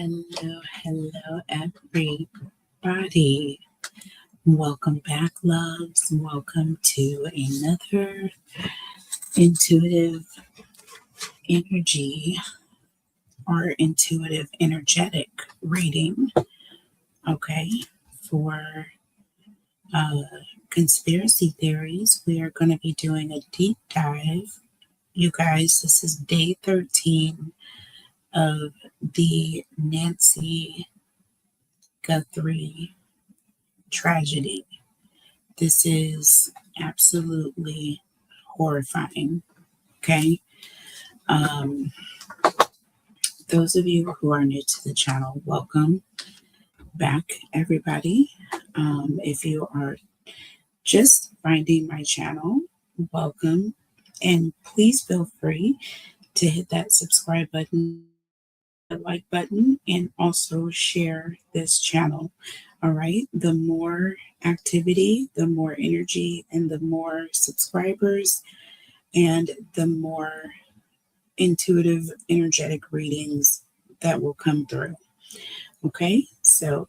Hello, everybody. Welcome back, loves. Welcome to another intuitive energy or intuitive energetic reading. Okay, for conspiracy theories, we are going to be doing a deep dive. You guys, this is day 13 of the Nancy Guthrie tragedy. This is absolutely horrifying. Okay. Those of you who are new to the channel, welcome back, everybody. If you are just finding my channel, welcome. And please feel free to hit that subscribe button, the like button, and also share this channel. All right. The more activity, the more energy, and the more subscribers, and the more intuitive, energetic readings that will come through. Okay. So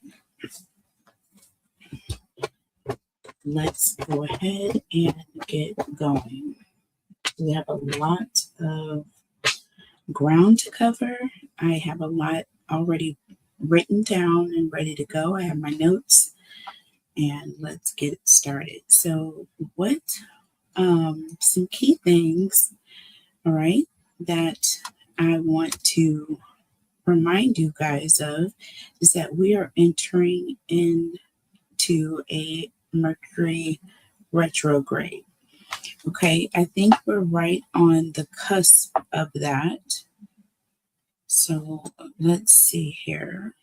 let's go ahead and get going. We have a lot of ground to cover. I have a lot already written down and ready to go. I have my notes, and let's get it started. So some key things, all right, that I want to remind you guys of is that we are entering into a Mercury retrograde. Okay, I think we're right on the cusp of that. So let's see here.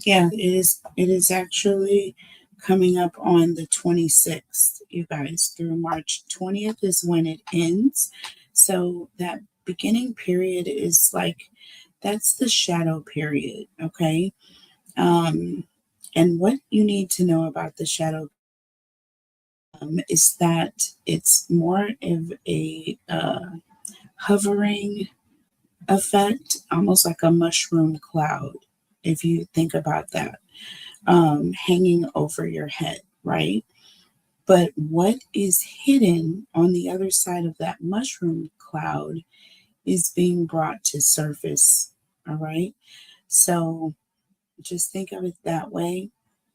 Yeah, it is actually coming up on the 26th, you guys, through March 20th is when it ends. So that beginning period is like, that's the shadow period, okay? And what you need to know about the shadow is that it's more of a hovering effect, almost like a mushroom cloud, if you think about that, hanging over your head, right? But what is hidden on the other side of that mushroom cloud is being brought to surface, all right? So just think of it that way.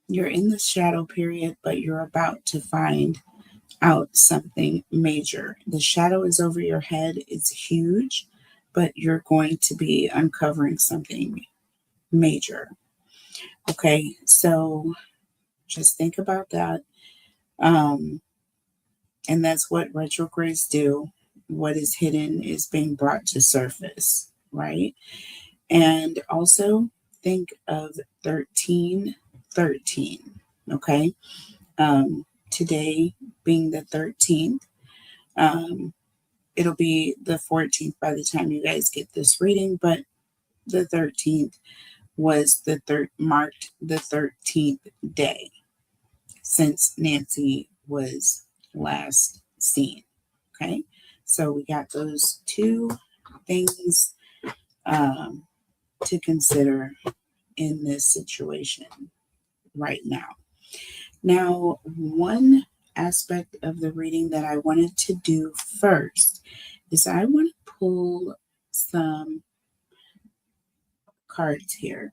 You're in the shadow period, but you're about to find out something major. The shadow is over your head, it's huge, but you're going to be uncovering something major. Okay, so just think about that. And that's what retrogrades do. What is hidden is being brought to surface, right? And also think of 1313. Okay. Today being the 13th, it'll be the 14th by the time you guys get this reading, but the 13th was marked the 13th day since Nancy was last seen. Okay, so we got those two things to consider in this situation right now. Now, one aspect of the reading that I wanted to do first is I want to pull some cards here.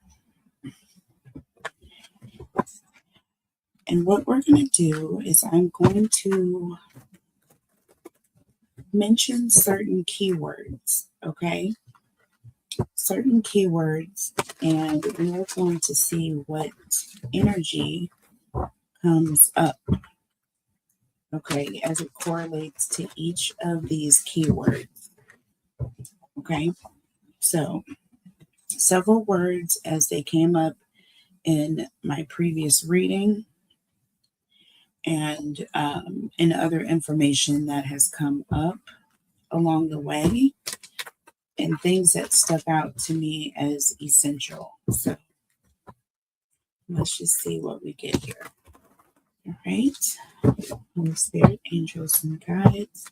And what we're going to do is I'm going to mention certain keywords, okay? Certain keywords, and we are going to see what energy comes up, okay, as it correlates to each of these keywords, okay? So, several words as they came up in my previous reading and in other information that has come up along the way, and things that stuck out to me as essential. So Let's just see what we get here. All right. Holy Spirit, angels, and guides.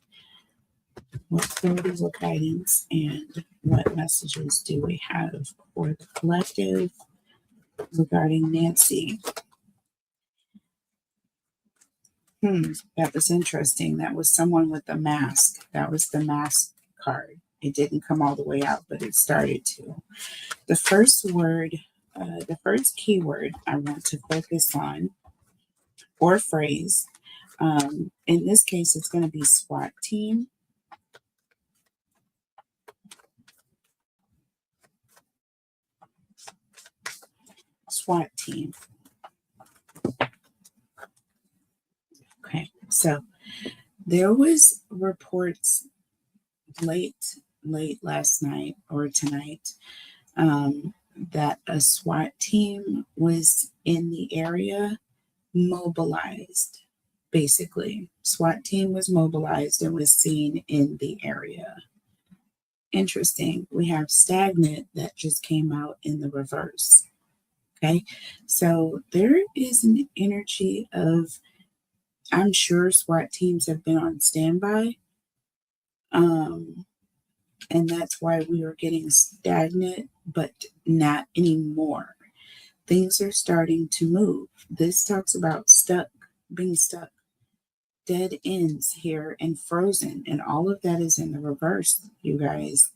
What clarity, what guidance, and what messages do we have for the collective regarding Nancy? That was interesting. That was someone with a mask. That was the mask card. It didn't come all the way out, but it started to. The first word, the first keyword I want to focus on, or phrase, in this case, it's going to be SWAT team. SWAT team. Okay, so there was reports late last night or tonight that a SWAT team was in the area, mobilized. Basically, SWAT team was mobilized and was seen in the area. Interesting. We have stagnant that just came out in the reverse. Okay, so there is an energy of, I'm sure SWAT teams have been on standby. And that's why we are getting stagnant, but not anymore. Things are starting to move. This talks about being stuck, dead ends here, and frozen. And all of that is in the reverse, you guys.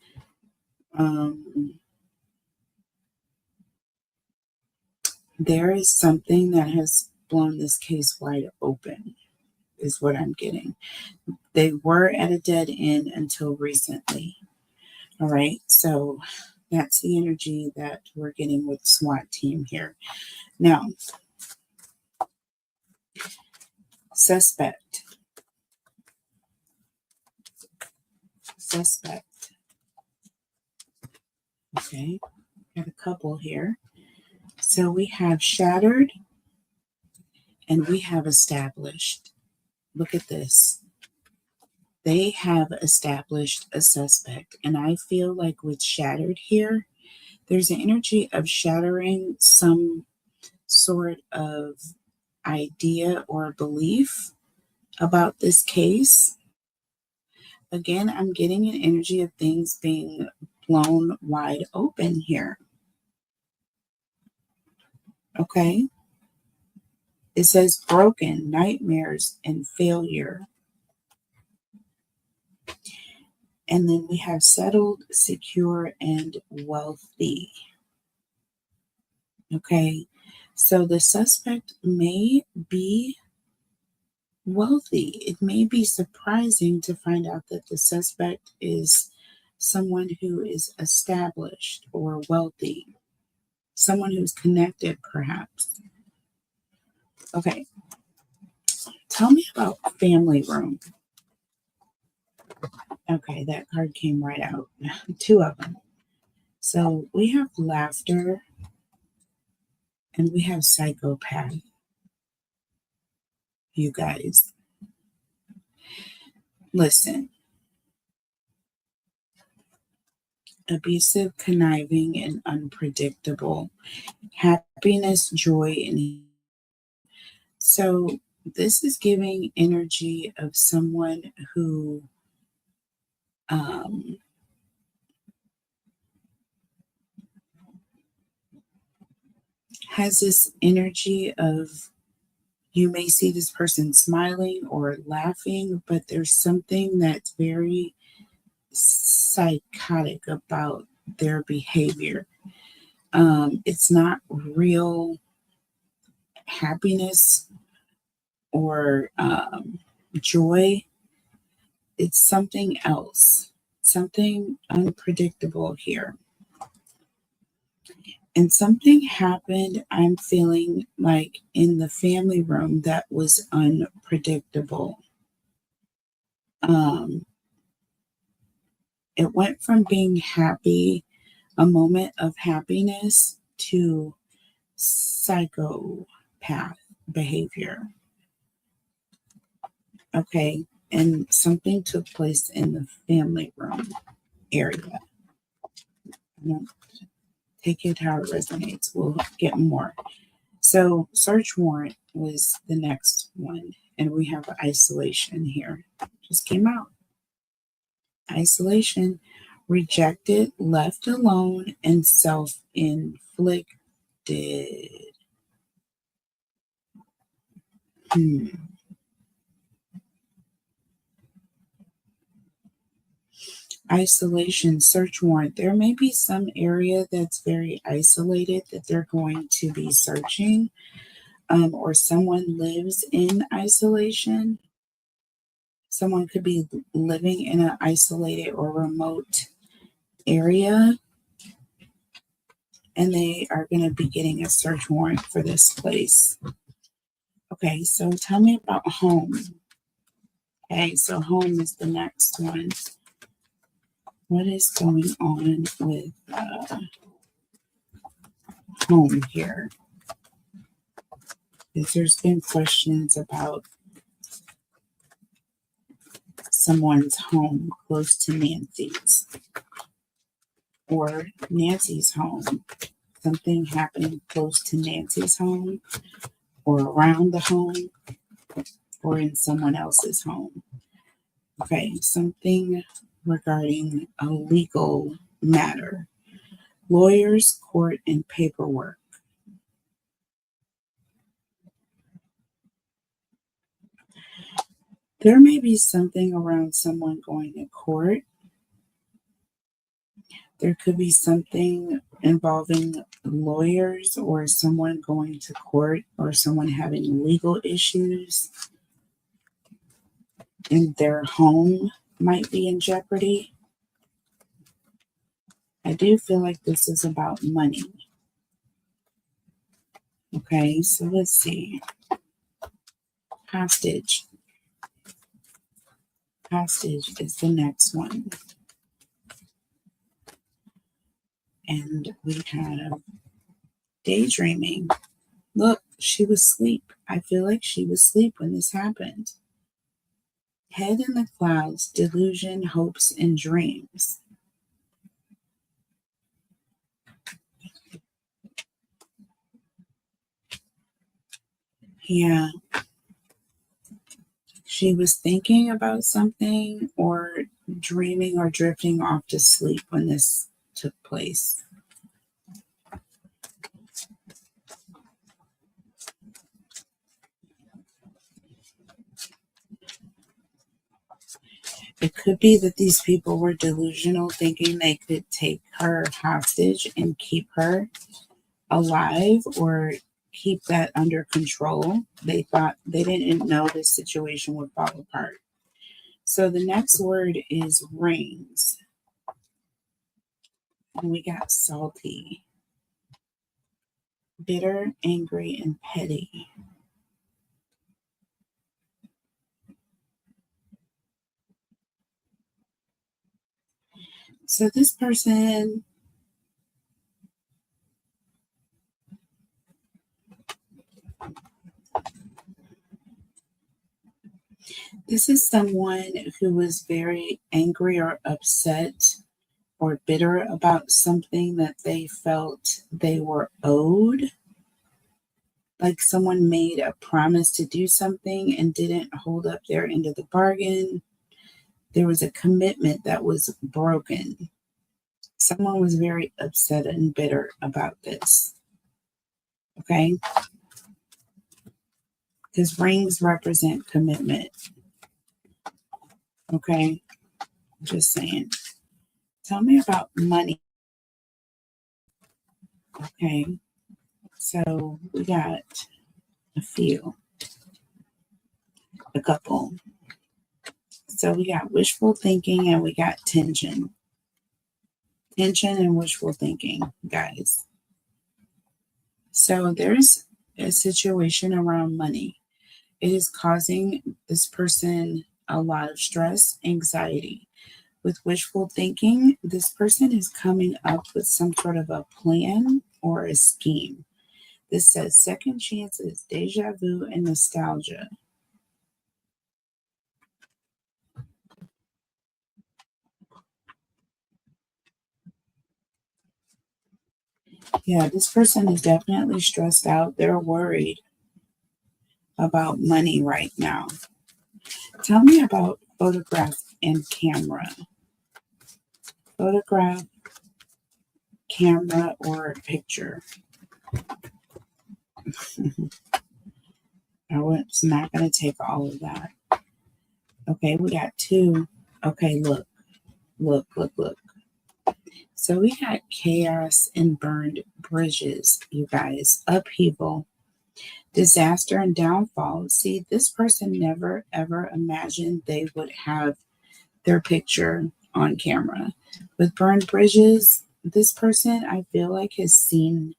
There is something that has blown this case wide open, is what I'm getting. They were at a dead end until recently. All right, so that's the energy that we're getting with SWAT team here. Now, suspect. Okay, got a couple here. So we have shattered and we have established. Look at this. They have established a suspect. And I feel like with shattered here, there's an energy of shattering some sort of idea or belief about this case. Again, I'm getting an energy of things being blown wide open here. Okay. It says broken, nightmares, and failure. And then we have settled, secure, and wealthy. Okay. So the suspect may be wealthy. It may be surprising to find out that the suspect is someone who is established or wealthy, someone who's connected, perhaps. Okay. Tell me about family room. Okay, that card came right out. Two of them. So we have laughter and we have psychopath. You guys, listen. Abusive, conniving, and unpredictable. Happiness, joy, and so this is giving energy of someone who has this energy of, you may see this person smiling or laughing, but there's something that's very psychotic about their behavior. It's not real happiness or joy. It's something else, something unpredictable here. And something happened, I'm feeling like in the family room, that was unpredictable. It went from being happy, a moment of happiness, to psychopath behavior. Okay. And something took place in the family room area. Take it how it resonates. We'll get more. So search warrant was the next one. And we have isolation here. Just came out. Isolation, rejected, left alone, and self-inflicted. Isolation, search warrant. There may be some area that's very isolated that they're going to be searching, or someone lives in isolation. Someone could be living in an isolated or remote area, and they are going to be getting a search warrant for this place. Okay, so tell me about home. Okay, so home is the next one. What is going on with home here? Because there's been questions about someone's home close to Nancy's, or Nancy's home. Something happening close to Nancy's home, or around the home, or in someone else's home. Okay, something regarding a legal matter. Lawyers, court, and paperwork. There may be something around someone going to court. There could be something involving lawyers or someone going to court or someone having legal issues, and their home might be in jeopardy. I do feel like this is about money. Okay, so let's see. Hostage. Hostage is the next one. And we have daydreaming. Look, she was asleep. I feel like she was asleep when this happened. Head in the clouds, delusion, hopes, and dreams. Yeah. She was thinking about something or dreaming or drifting off to sleep when this took place. It could be that these people were delusional, thinking they could take her hostage and keep her alive or keep that under control. They thought, they didn't know this situation would fall apart. So the next word is rings. And we got salty, bitter, angry, and petty. So this person, this is someone who was very angry or upset or bitter about something that they felt they were owed. Like someone made a promise to do something and didn't hold up their end of the bargain. There was a commitment that was broken. Someone was very upset and bitter about this. Okay? Because rings represent commitment. Okay? Just saying. Tell me about money. Okay? So we got a couple. So we got wishful thinking and we got tension. Tension and wishful thinking, guys. So there's a situation around money. It is causing this person a lot of stress, anxiety. With wishful thinking, this person is coming up with some sort of a plan or a scheme. This says second chances, deja vu, and nostalgia. Yeah, this person is definitely stressed out. They're worried about money right now. Tell me about photograph and camera. Photograph, camera, or picture. It's not going to take all of that. Okay, we got two. Okay, look. So we had chaos and burned bridges, you guys. Upheaval, disaster, and downfall. See, this person never ever imagined they would have their picture on camera. With burned bridges, this person, I feel like, has seen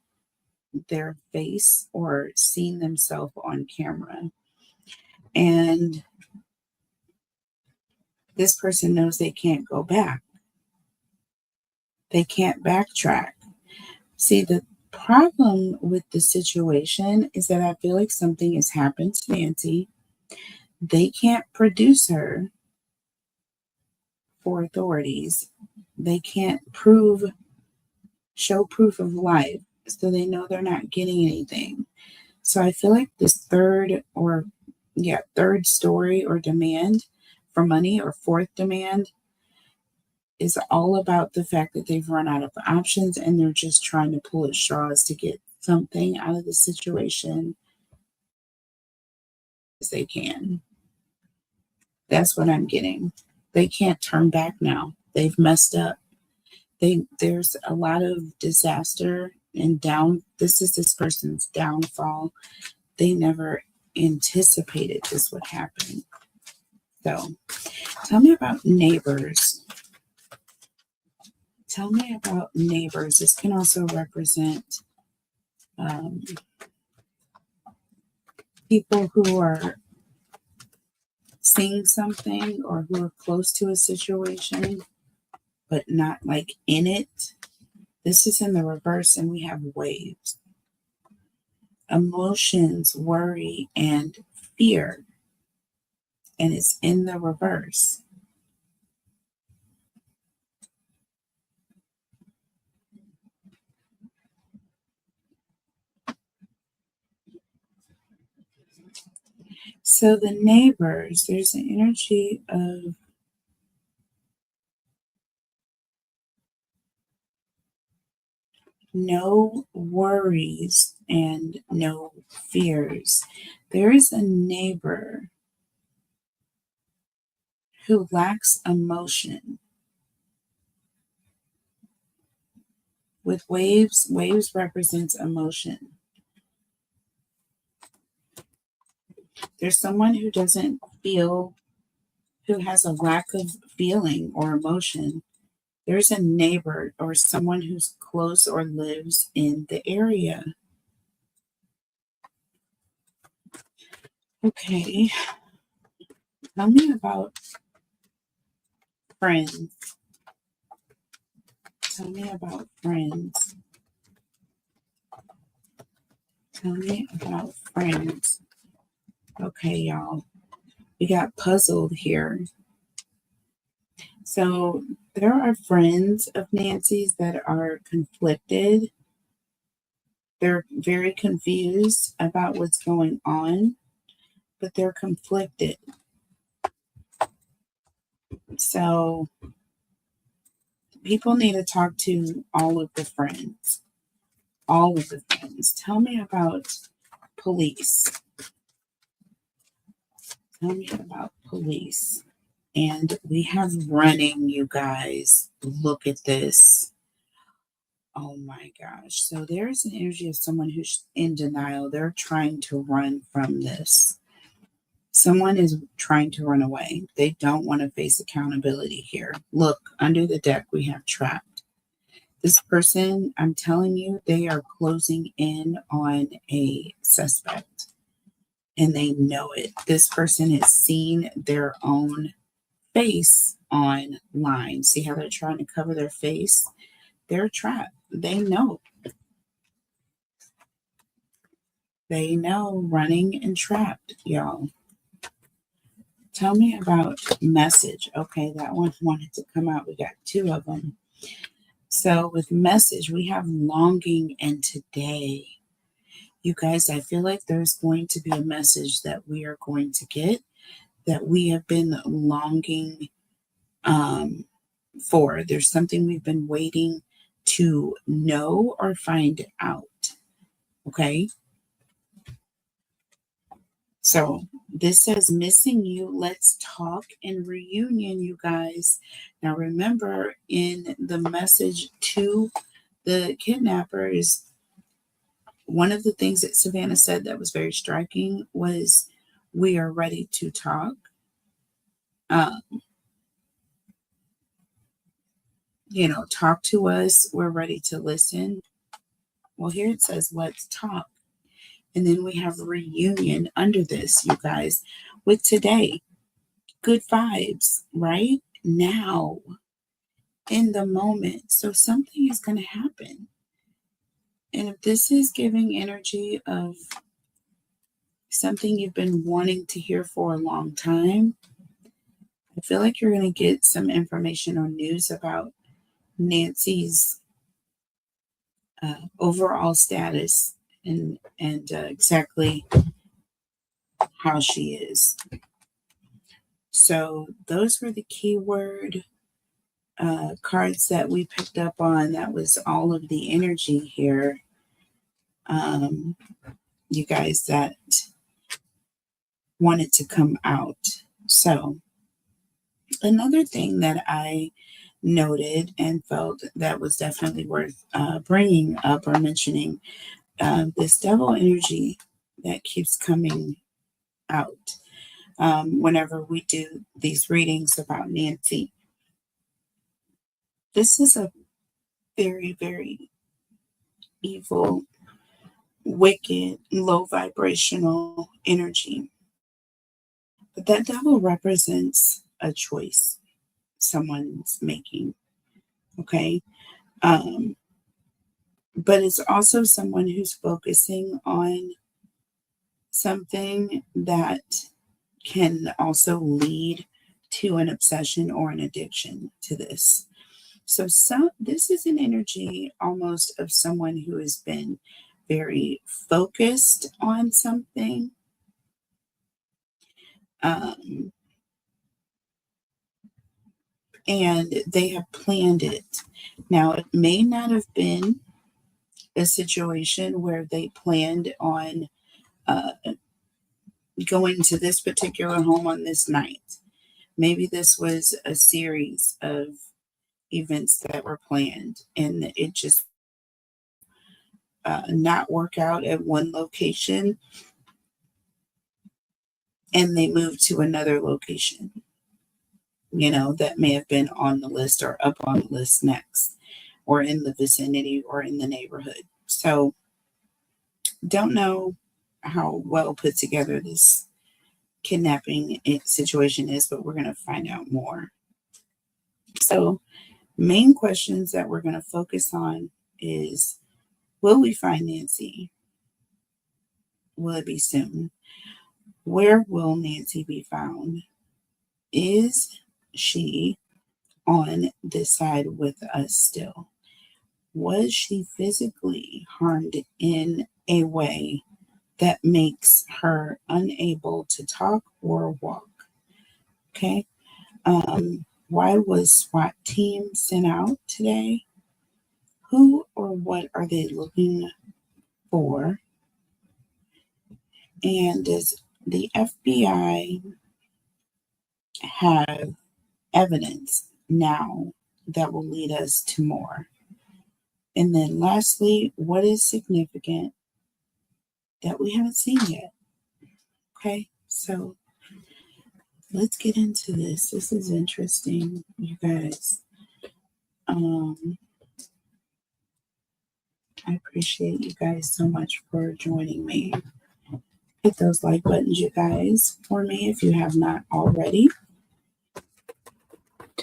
their face or seen themselves on camera. And this person knows they can't go back. They can't backtrack. See, the problem with the situation is that I feel like something has happened to Nancy. They can't produce her for authorities. They can't show proof of life. So they know they're not getting anything. So I feel like this third story or demand for money, or fourth demand, is all about the fact that they've run out of options and they're just trying to pull at straws to get something out of the situation as they can. That's what I'm getting. They can't turn back now. They've messed up. There's a lot of disaster and this is this person's downfall. They never anticipated this would happen. So tell me about neighbors. Tell me about neighbors. This can also represent people who are seeing something or who are close to a situation, but not like in it. This is in the reverse, and we have waves. Emotions, worry, and fear. And it's in the reverse. So the neighbors, there's an energy of no worries and no fears. There is a neighbor who lacks emotion. With waves represents emotion. There's someone who doesn't feel, who has a lack of feeling or emotion. There's a neighbor or someone who's close or lives in the area. Okay. Tell me about friends. Tell me about friends. Tell me about friends. Okay, y'all. We got puzzled here. So there are friends of Nancy's that are conflicted. They're very confused about what's going on, but they're conflicted. So people need to talk to all of the friends. All of the friends. Tell me about police. Tell me about police. And we have running, you guys. Look at this. Oh my gosh. So there's an energy of someone who's in denial. They're trying to run from this. Someone is trying to run away. They don't want to face accountability here. Look, under the deck, we have trapped. This person, I'm telling you, they are closing in on a suspect and they know it. This person has seen their own face online. See how they're trying to cover their face? They're trapped. They know. They know, running and trapped, y'all. Tell me about message. Okay, that one wanted to come out. We got two of them. So with message, we have longing and today. You guys, I feel like there's going to be a message that we are going to get that we have been longing um, for. There's something we've been waiting to know or find out. Okay. So this says missing you. Let's talk and reunion, you guys. Now remember, in the message to the kidnappers, one of the things that Savannah said that was very striking was, we are ready to talk. Um, talk to us. We're ready to listen. Well, here it says, let's talk. And then we have reunion under this, you guys, with today. Good vibes, right? Now, in the moment. So something is going to happen. And if this is giving energy of something you've been wanting to hear for a long time, I feel like you're going to get some information or news about Nancy's overall status and exactly how she is. So those were the keyword cards that we picked up on. That was all of the energy here. You guys, that wanted to come out. So another thing that I noted and felt that was definitely worth bringing up or mentioning, this devil energy that keeps coming out whenever we do these readings about Nancy. This is a very, very evil, wicked, low vibrational energy. But that devil represents a choice someone's making. Okay. But it's also someone who's focusing on something that can also lead to an obsession or an addiction to this. So this is an energy almost of someone who has been very focused on something. And they have planned it. Now, it may not have been a situation where they planned on going to this particular home on this night. Maybe this was a series of events that were planned and it just not work out at one location and they moved to another location, that may have been on the list or up on the list next, or in the vicinity or in the neighborhood. So don't know how well put together this kidnapping situation is, but we're going to find out more. So main questions that we're going to focus on is, will we find Nancy? Will it be soon? Where will Nancy be found? Is she on this side with us still? Was she physically harmed in a way that makes her unable to talk or walk? Okay. Why was SWAT team sent out today? Who or what are they looking for? And does the FBI have evidence now that will lead us to more? And then lastly, what is significant that we haven't seen yet? Okay, so let's get into this. This is interesting, you guys. I appreciate you guys so much for joining me. Hit those like buttons, you guys, for me if you have not already.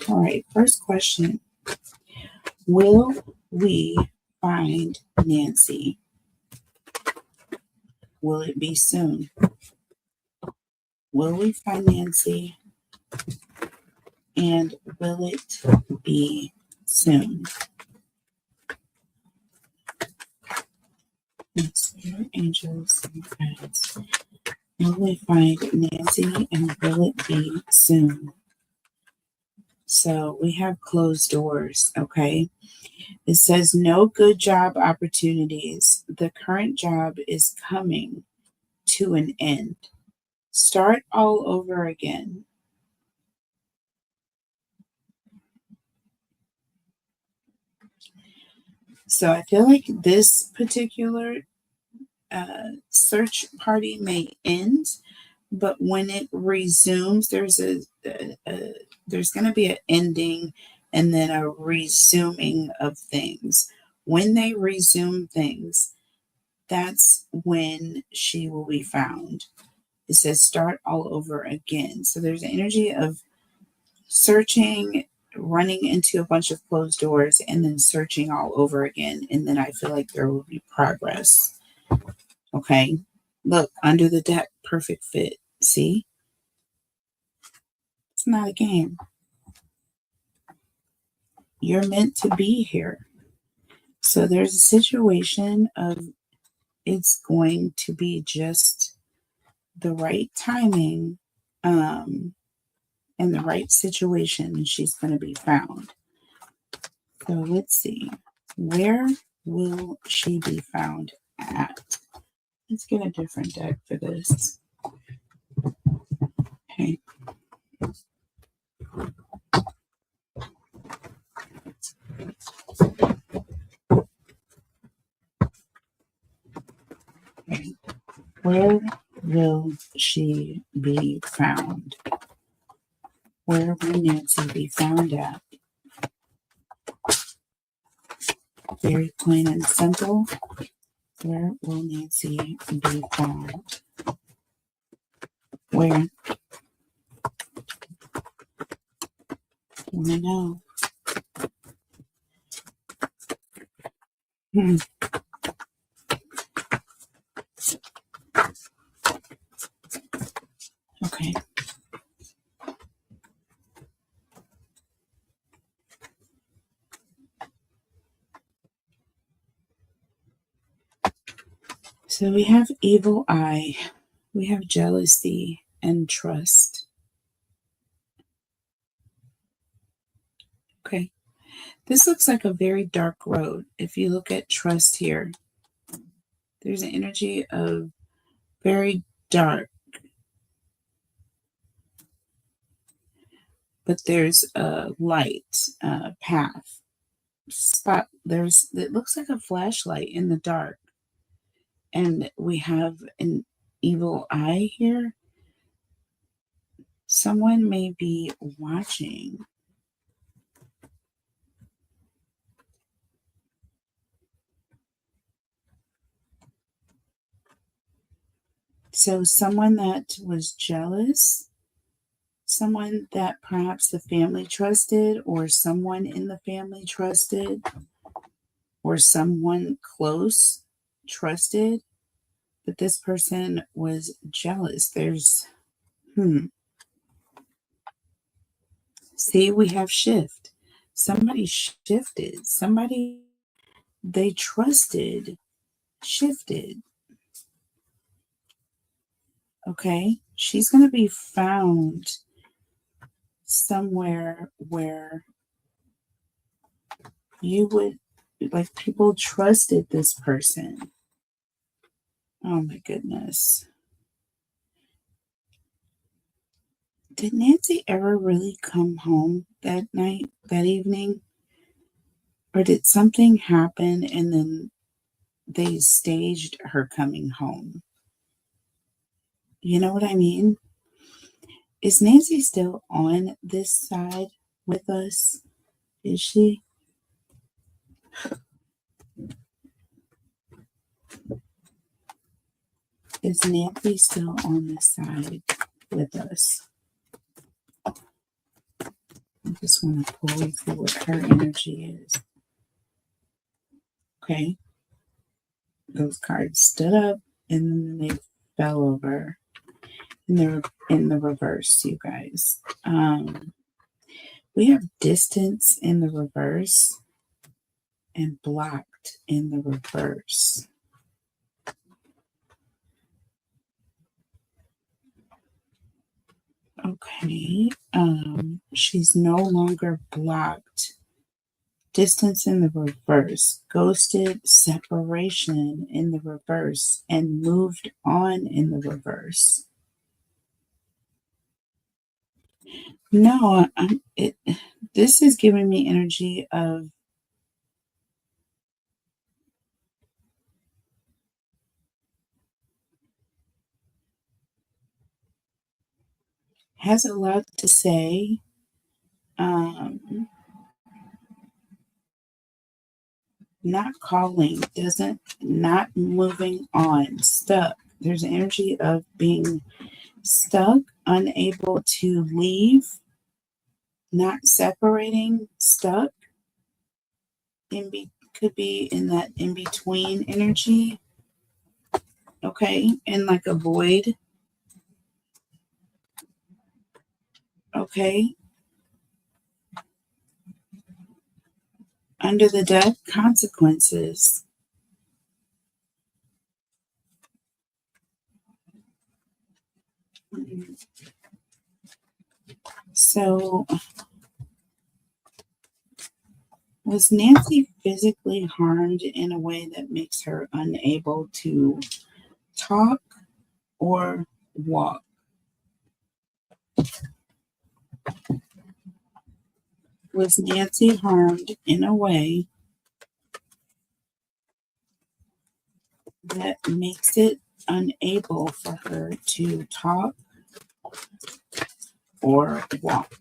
All right, first question. Will we find Nancy? Will it be soon? Will we find Nancy? And will it be soon? Yes, your angels and friends. Will we find Nancy and will it be soon? So we have closed doors, okay? It says no good job opportunities. The current job is coming to an end. Start all over again. So I feel like this particular search party may end, but when it resumes, there's going to be an ending and then a resuming of things. When they resume things, that's when she will be found. It says start all over again. So there's an energy of searching, running into a bunch of closed doors, and then searching all over again. And then I feel like there will be progress. Okay. Look, under the deck, perfect fit. See? It's not a game. You're meant to be here. So there's a situation of it's going to be just the right timing and the right situation, and she's going to be found. So let's see. Where will she be found at? Let's get a different deck for this. Okay. Okay. Where will she be found? Where will Nancy be found at? Very plain and simple. Where will Nancy be found? Where? Want to know? Hmm. Okay. So we have evil eye, we have jealousy and trust. Okay. This looks like a very dark road. If you look at trust here, there's an energy of very dark, but there's a light path spot. It looks like a flashlight in the dark, and we have an evil eye here. Someone may be watching. So someone that was jealous, someone that perhaps the family trusted, or someone in the family trusted, or someone close trusted, but this person was jealous. See, we have shift. Somebody shifted. Somebody they trusted shifted. Okay. She's going to be found somewhere where you would, like, people trusted this person. Oh my goodness. Did Nancy ever really come home that night, that evening? Or did something happen and then they staged her coming home? You know what I mean? Is Nancy still on this side with us? Is she? Is Nancy still on this side with us? I just want to pull and see what her energy is. Okay. Those cards stood up and then they fell over. And they're in the reverse, you guys. We have distance in the reverse and blocked in the reverse. Okay. She's no longer blocked. Distance in the reverse. Ghosted, separation in the reverse, and moved on in the reverse. No, this is giving me energy of has a lot to say. Not calling, doesn't, not moving on, stuck. There's energy of being stuck, unable to leave, not separating, stuck. Could be in that in between energy. Okay, and like a void. Okay, under the deck, consequences. So, was Nancy physically harmed in a way that makes her unable to talk or walk? Was Nancy harmed in a way that makes it unable for her to talk or walk?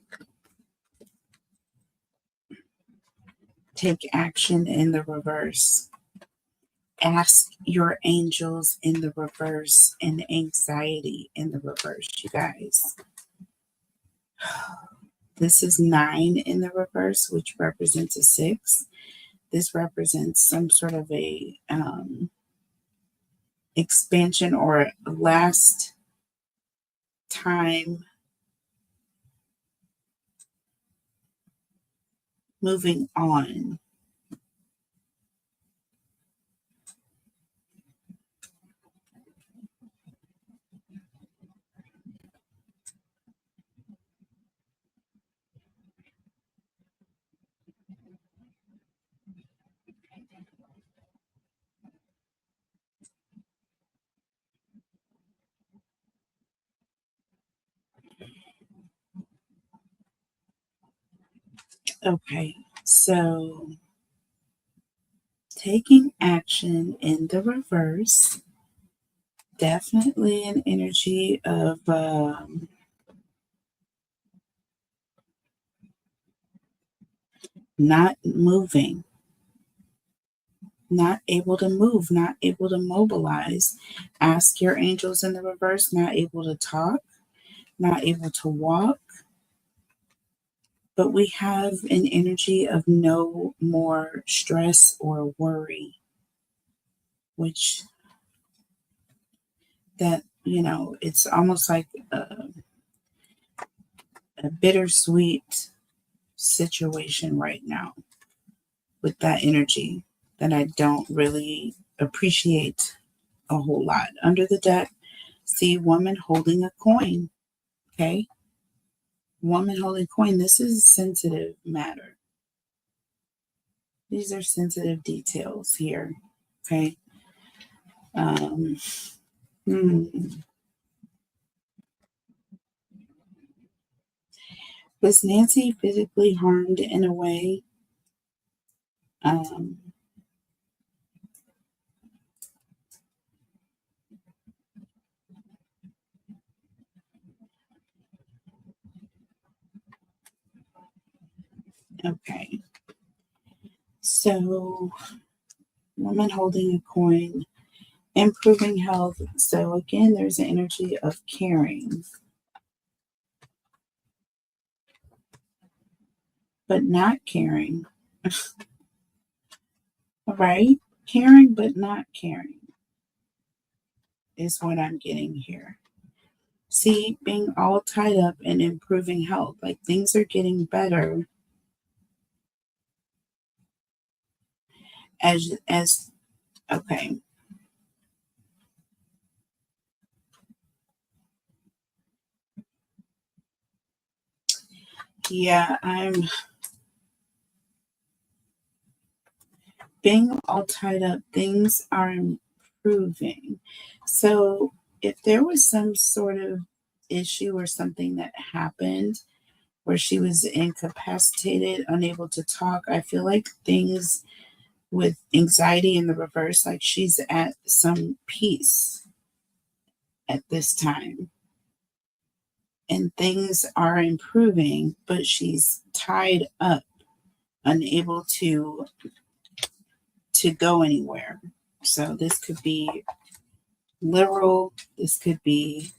Take action in the reverse. Ask your angels in the reverse, and anxiety in the reverse, you guys. This is 9 in the reverse, which represents a 6. This represents some sort of a expansion or last time moving on. Okay, so taking action in the reverse, definitely an energy of not moving, not able to move, not able to mobilize. Ask your angels in the reverse, not able to talk, not able to walk. But we have an energy of no more stress or worry, which that, it's almost like a bittersweet situation right now with that energy that I don't really appreciate a whole lot. Under the deck, see woman holding a coin. Okay. Woman holding coin. This is sensitive matter. These are sensitive details here. Okay. Um, Was Nancy physically harmed in a way? Um, okay. So, woman holding a coin, improving health. So, again, there's an energy of caring, but not caring. Right? Caring, but not caring is what I'm getting here. See, being all tied up in improving health, like things are getting better as okay. Yeah, I'm being all tied up. Things are improving. So if there was some sort of issue or something that happened where she was incapacitated, unable to talk, I feel like things with anxiety in the reverse, like she's at some peace at this time. And things are improving, but she's tied up, unable to go anywhere. So this could be literal, this could be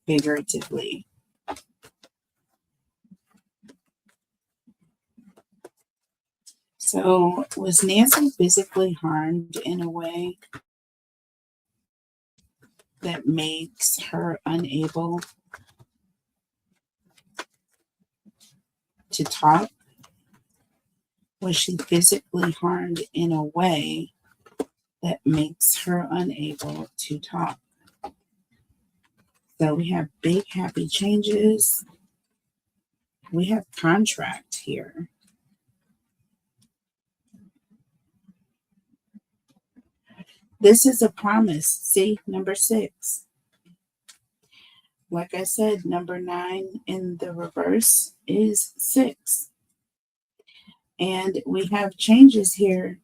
figuratively. So was Nancy physically harmed in a way that makes her unable to talk? Was she physically harmed in a way that makes her unable to talk? So we have big happy changes. We have contract here. This is a promise. See, number 6. Like I said, number 9 in the reverse is 6. And we have changes here.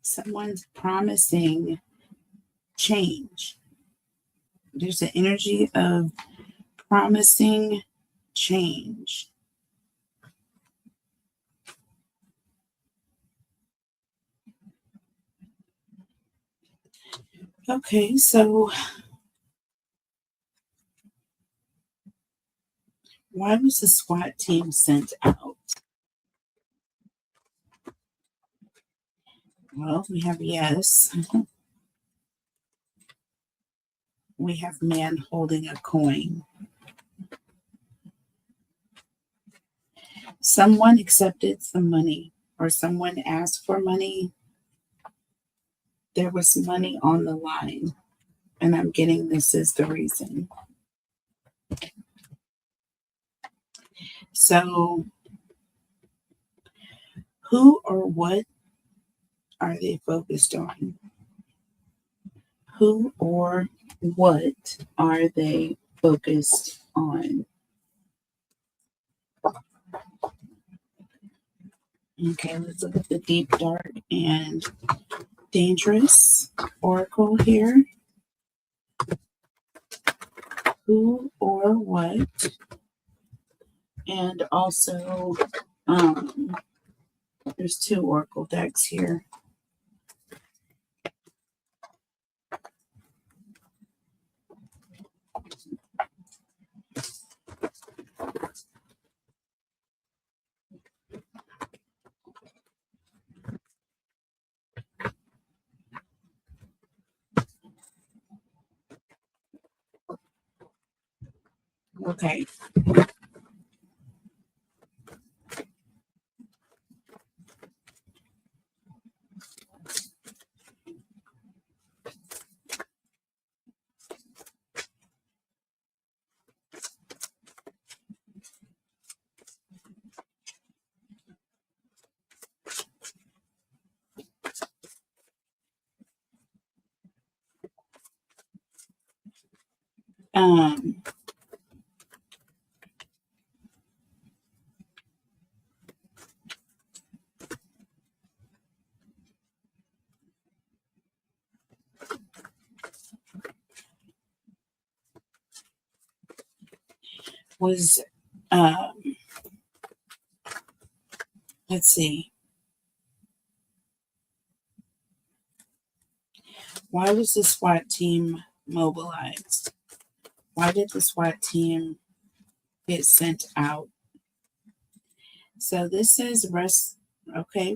Someone's promising change. There's an energy of promising change. Okay, so why was the SWAT team sent out? Well, we have yes. We have man holding a coin. Someone accepted some money or someone asked for money. There was money on the line, and I'm getting this is the reason. So, who or what are they focused on? Who or what are they focused on? Okay, let's look at the deep, dark, and dangerous oracle here. Who or what? And also, there's 2 oracle decks here. Okay. Um, was let's see. Why was the SWAT team mobilized? Why did the SWAT team get sent out? So this says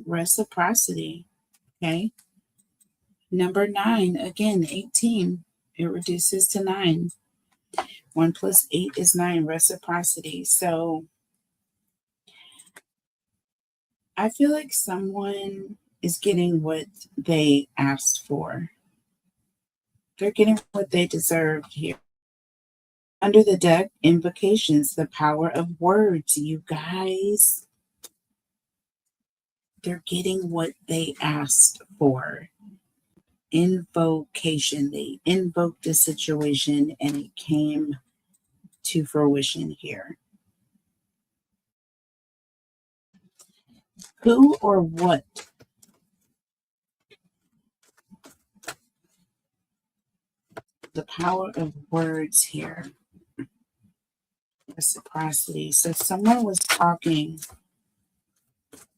reciprocity. Okay. Number 9, again, 18. It reduces to 9. 1 plus 8 is 9, reciprocity. So I feel like someone is getting what they asked for. They're getting what they deserved here. Under the deck, invocations, the power of words, you guys. They're getting what they asked for. Invocation. They invoked a situation and it came to fruition here. Who or what? The power of words here. Reciprocity. So someone was talking.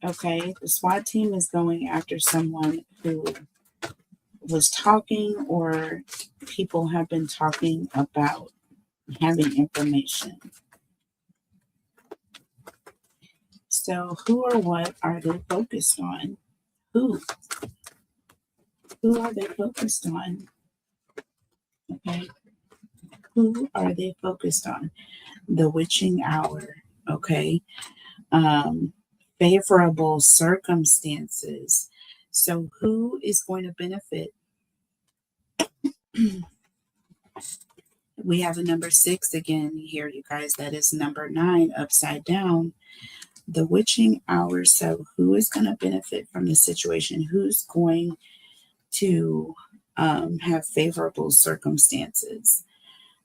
Okay, the SWAT team is going after someone who was talking, or people have been talking about having information. So who or what are they focused on? Who? Who are they focused on? Okay. Who are they focused on? The witching hour. Okay. Um, Favorable circumstances. So who is going to benefit? We have a number 6 again here, you guys. That is number 9 upside down. The witching hour. So who is going to benefit from the situation? Who's going to have favorable circumstances?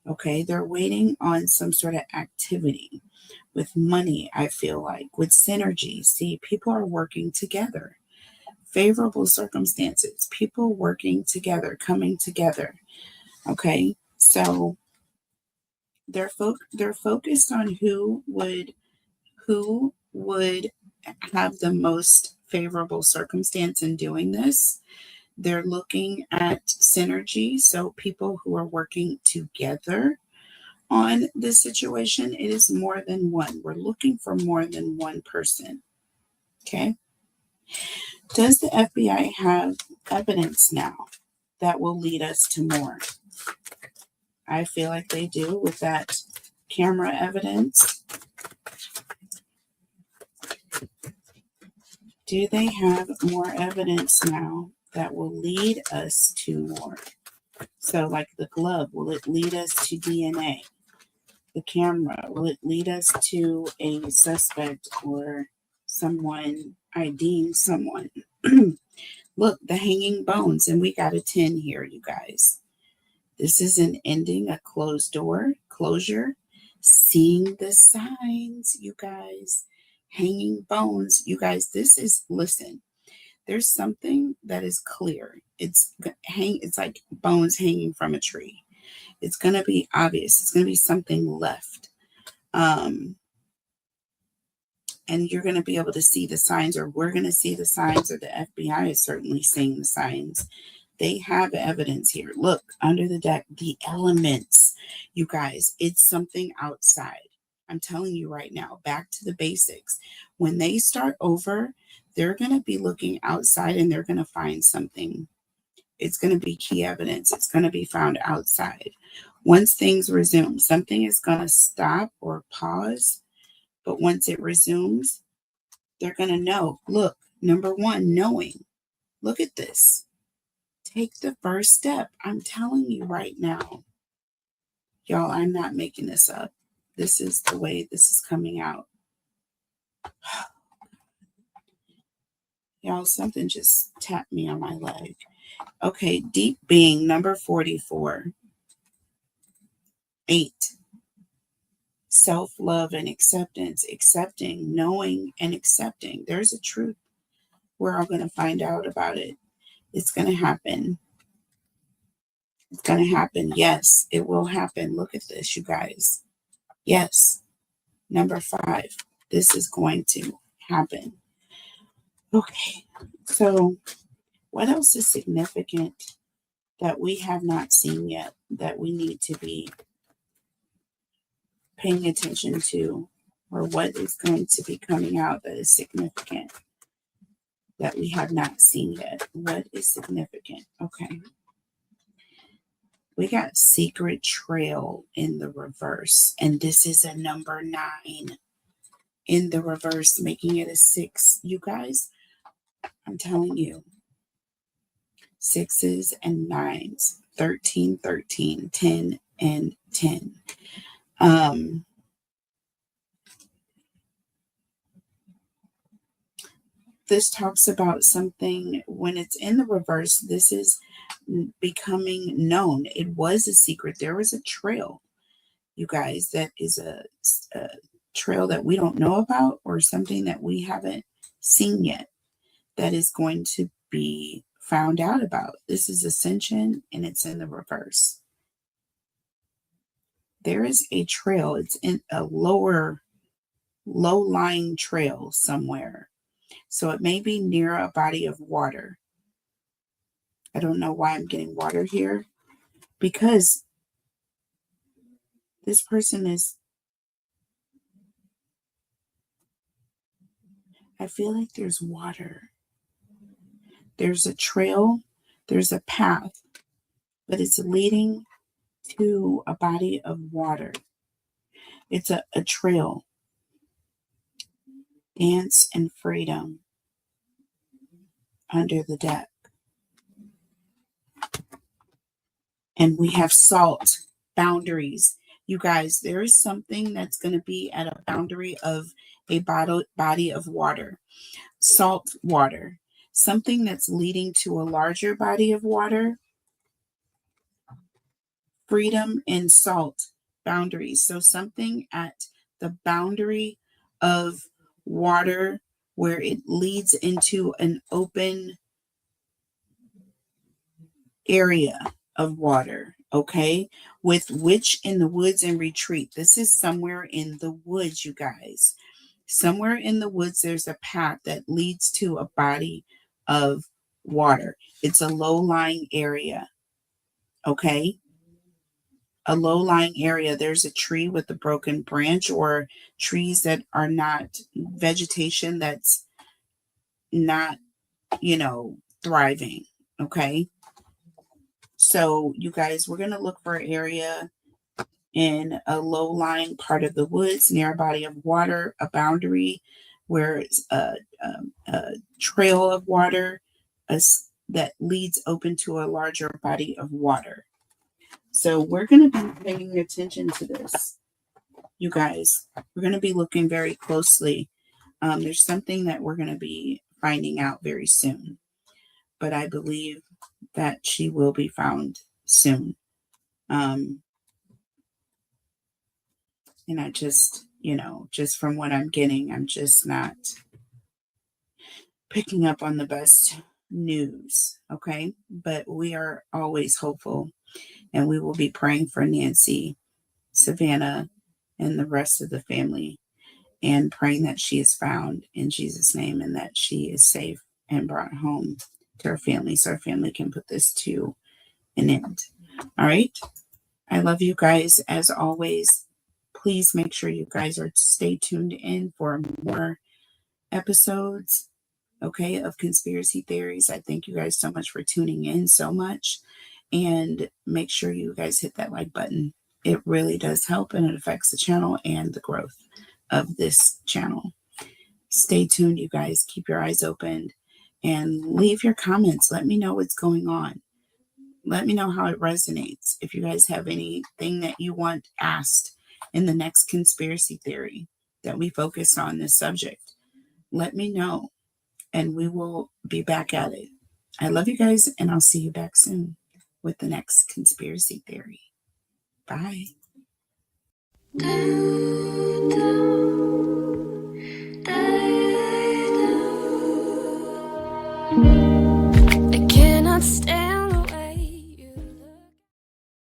Okay, they're waiting on some sort of activity with money, I feel like, with synergy. See, people are working together. Favorable circumstances, people working together, coming together. Okay, so they're focused on who would have the most favorable circumstance in doing this. They're looking at synergy, so people who are working together on this situation. It is more than one. We're looking for more than one person. Okay. Does the FBI have evidence now that will lead us to more? I feel like they do with that camera evidence. Do they have more evidence now that will lead us to more? So, like the glove, will it lead us to DNA? The camera, will it lead us to a suspect or someone IDing someone? Look, the hanging bones, and we got a 10 here, you guys. This is an ending, a closed door, closure, seeing the signs, you guys. Hanging bones, you guys. This is, listen, there's something that is clear. It's like bones hanging from a tree. It's going to be obvious. It's going to be something left. And you're going to be able to see the signs, or we're going to see the signs, or the FBI is certainly seeing the signs. They have evidence here. Look, under the deck, the elements, you guys, it's something outside. I'm telling you right now, back to the basics. When they start over, they're going to be looking outside and they're going to find something. It's going to be key evidence. It's going to be found outside. Once things resume, something is going to stop or pause. But once it resumes, they're going to know. Look, number 1, knowing. Look at this. Take the first step. I'm telling you right now. Y'all, I'm not making this up. This is the way this is coming out. Y'all, something just tapped me on my leg. Okay, deep being, number 44. 8. Self-love and acceptance. Accepting, knowing, and accepting. There's a truth. We're all going to find out about it. It's going to happen. It's going to happen. Yes, it will happen. Look at this, you guys. Yes. Number 5. This is going to happen. Okay. So what else is significant that we have not seen yet that we need to be paying attention to, or what is going to be coming out that is significant that we have not seen yet? What is significant? Okay. We got secret trail in the reverse, and this is a number 9 in the reverse, making it a 6. You guys, I'm telling you, 6s and 9s, 13, 13, 10, and 10. This talks about something when it's in the reverse. This is becoming known. It was a secret. There was a trail, you guys, that is a trail that we don't know about, or something that we haven't seen yet, that is going to be found out about. This is ascension, and it's in the reverse. There is a trail. It's in a low-lying trail somewhere. So it may be near a body of water. I don't know why I'm getting water here, because this person is, I feel like there's water. There's a trail, there's a path, but it's leading to a body of water. It's a trail. Dance and freedom under the deck. And we have salt, boundaries. You guys, there is something that's going to be at a boundary of a body of water. Salt water. Something that's leading to a larger body of water. Freedom and salt, boundaries. So something at the boundary of water where it leads into an open area of water, okay? With witch in the woods and retreat. This is somewhere in the woods, you guys. Somewhere in the woods, there's a path that leads to a body of water. It's a low-lying area, okay? A low-lying area. There's a tree with a broken branch, or trees that are not, vegetation that's not, thriving, okay? So you guys, we're going to look for an area in a low-lying part of the woods near a body of water, a boundary where it's a trail of water that leads open to a larger body of water. So we're going to be paying attention to this, you guys. We're going to be looking very closely. There's something that we're going to be finding out very soon, but I believe that she will be found soon. And I just, just from what I'm getting, I'm just not picking up on the best news. Okay. But we are always hopeful, and we will be praying for Nancy, Savannah, and the rest of the family, and praying that she is found in Jesus' name, and that she is safe and brought home to her family, so her family can put this to an end. All right. I love you guys as always. Please make sure you guys stay tuned in for more episodes, okay, of Conspiracy Theories. I thank you guys so much for tuning in so much. And make sure you guys hit that like button. It really does help, and it affects the channel and the growth of this channel. Stay tuned, you guys. Keep your eyes open and leave your comments. Let me know what's going on. Let me know how it resonates. If you guys have anything that you want asked in the next conspiracy theory that we focus on this subject, let me know, and we will be back at it. I love you guys, and I'll see you back soon with the next conspiracy theory. Bye.